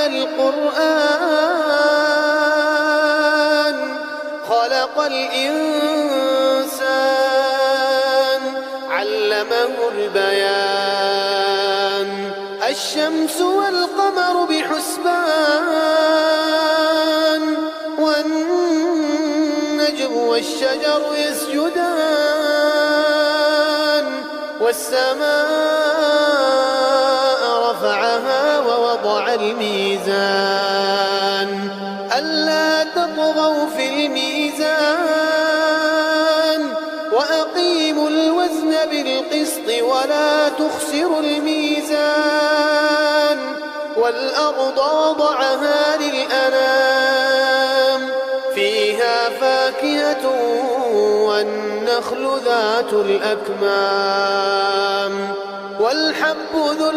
القرآن خلق الإنسان علمه البيان الشمس والقمر بحسبان والنجم والشجر يسجدان والسماء رفعها ووضع الميزان ألا تطغوا في الميزان وأقيموا الوزن بالقسط ولا تخسروا الميزان والأرض وضعها للأنام فيها فاكهة والنخل ذات الأكمام والحب ذو